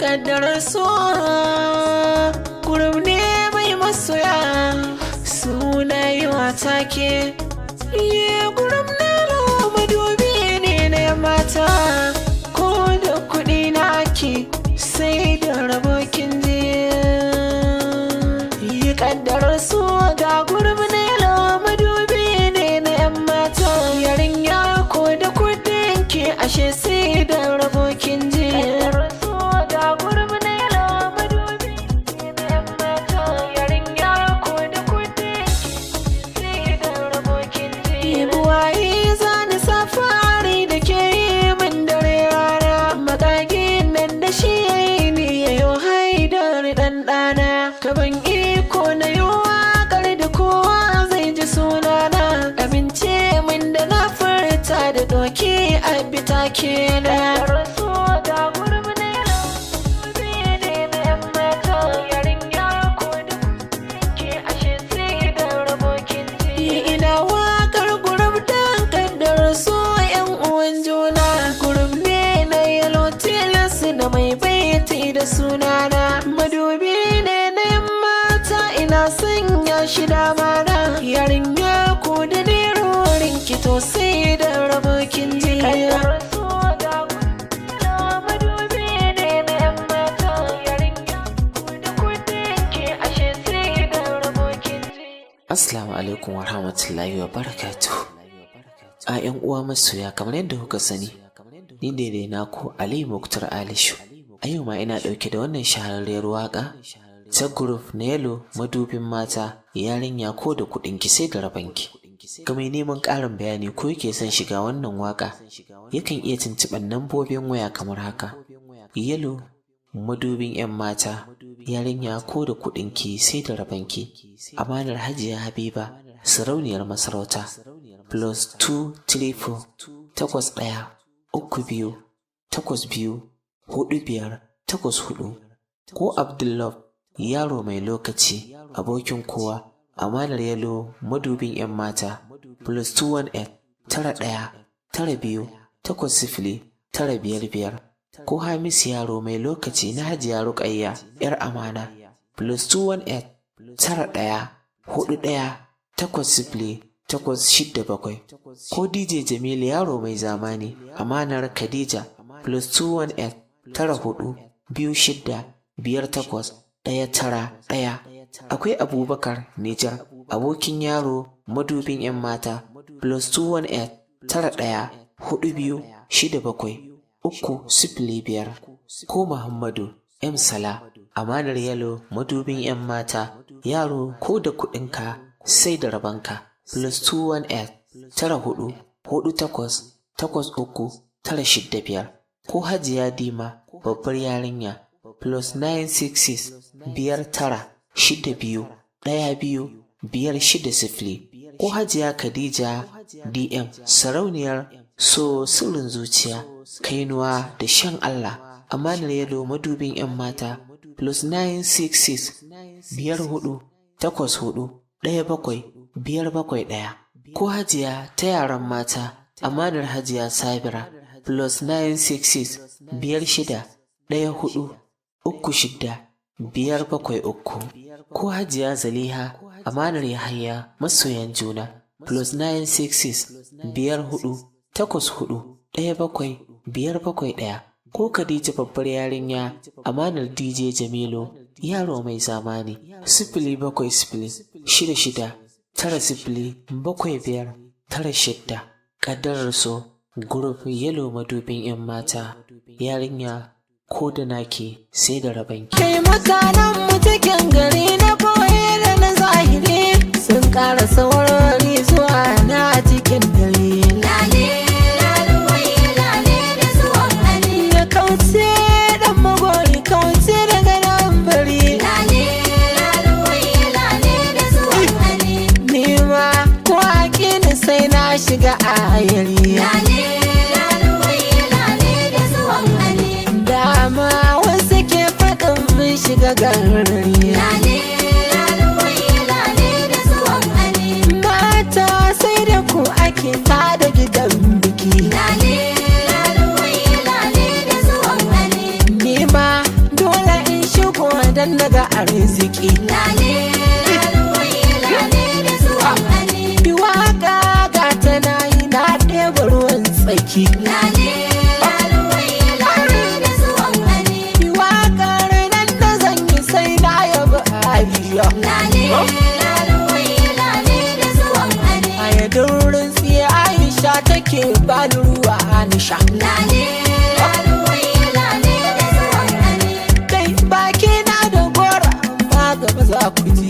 Kaddarar so gurup ne mai masoya, suna yi wata ke gurup na madubi ne na mata, ko da kuɗi na ake sai da rabokin je. Kaddarar so ga gurup ne madubi ne na yan mata, yarinya ko da kuɗin ke ashe sai da rabokin je. Kaban iko na yi waƙar da kowa zai ji sunana, amince min da na furta da doki a bita kenan. Ina waƙar gurup don kaddar so yan uwan juna, gurup ne na yalo tilas da mai baiti da sunana, madubi ne ina sanya shi dama na, yarinya ko da derorin ki to sai da rabokin jiya. Assalamu alaikum wa rahmatullahi wa barakatuh. A yan uwa masoya, kamar yadda kuka sani, ni daidai naku Ali Muktar Alishu. A yau ma ina ɗauke da wannan shahararriyar waƙa ta gurup na yalo madubin mata, yarinya ko da kuɗin ki sai da rabanki. Ga mai neman ƙarin bayani ko yake son shiga wannan waƙa, yakan iya tuntuɓar lambobin waya kamar haka: yalo madubin 'yan mata, yarinya ko da kuɗin ki sai da rabanki, amanar Hajiya Habiba, sarauniyar masarauta, +234 81 32 82 45 84, ko Abdullahi yaro mai lokaci, abokin kowa, amanar yalo madubin 'yan mata, +218 91 92 80 955, ko Hamis yaro mai lokaci na Hajiya Ruqayya yar amana, +218 91 41 80 867, ko DJ Jamilu yaro mai zamani, amanar Khadija, +218 94 26 58 191. Akwai Abubakar Nijar, abokin yaro madubin 'yan mata, +218 91 42 67 305, ko Muhammadu M Sala, amanar yalo madubin 'yan mata, yaro ko da kuɗinka sai da rabanka, +218 94 48 83 965, ko Hajiya Dima, babbar yarinya, +966 59 62 12 560, ko Hajiya Khadija DM, sarauniyar so sirrin zuciya, kainuwa da shan Allah, amanar yalo madubin 'yan mata, +966 54 84 17 571, ko Hajiya ta yaran mata, amanar Hajiya Sabira, +966 56 14 36 573, ko Hajiya Zaliha, amanar Yahaya masoyan juna, +966 54 84 17 571, ko Khadija babbar yarinya, amanar DJ Jamilu yaro mai zamani, 070 66 90 75 96. Kaddarar so gurup yalo madubin 'yan mata, yarinya ko da nake sai da rabanki. Kai mutanen mu cikin gari na boye da na zahiri sun ƙara saurari zuwa na cikin dare. Lale laluwai lale da zuwan Ali, Ya kauce dan magori kauce daga nan bari. lale laluwai lale da zuwan Ali, Nima ko akini sai na shiga ayari. lale laluwai lale da zuwan Ali, Dama wasu ke faɗin mun shiga garari. lale laluwai lale da zuwan Ali, Mata sai da ku ake tada gidan biki. lale laluwai lale da zuwan Ali, Nima daga arziki. Lale laluwai lale da zuwan Ali. Waka ga ta nayi na ɗeba ruwan tsaki. Lale laluwai lale da zuwan Ali. Wakar nan da zan yi sai na yaba Aliya. Lale laluwai lale da zuwan Ali. A yadda tsiya Aisha take bani ruwa ni sha. Lale laluwai lale da zuwan Ali. Kai baki na da gora amma gaba za ku ji.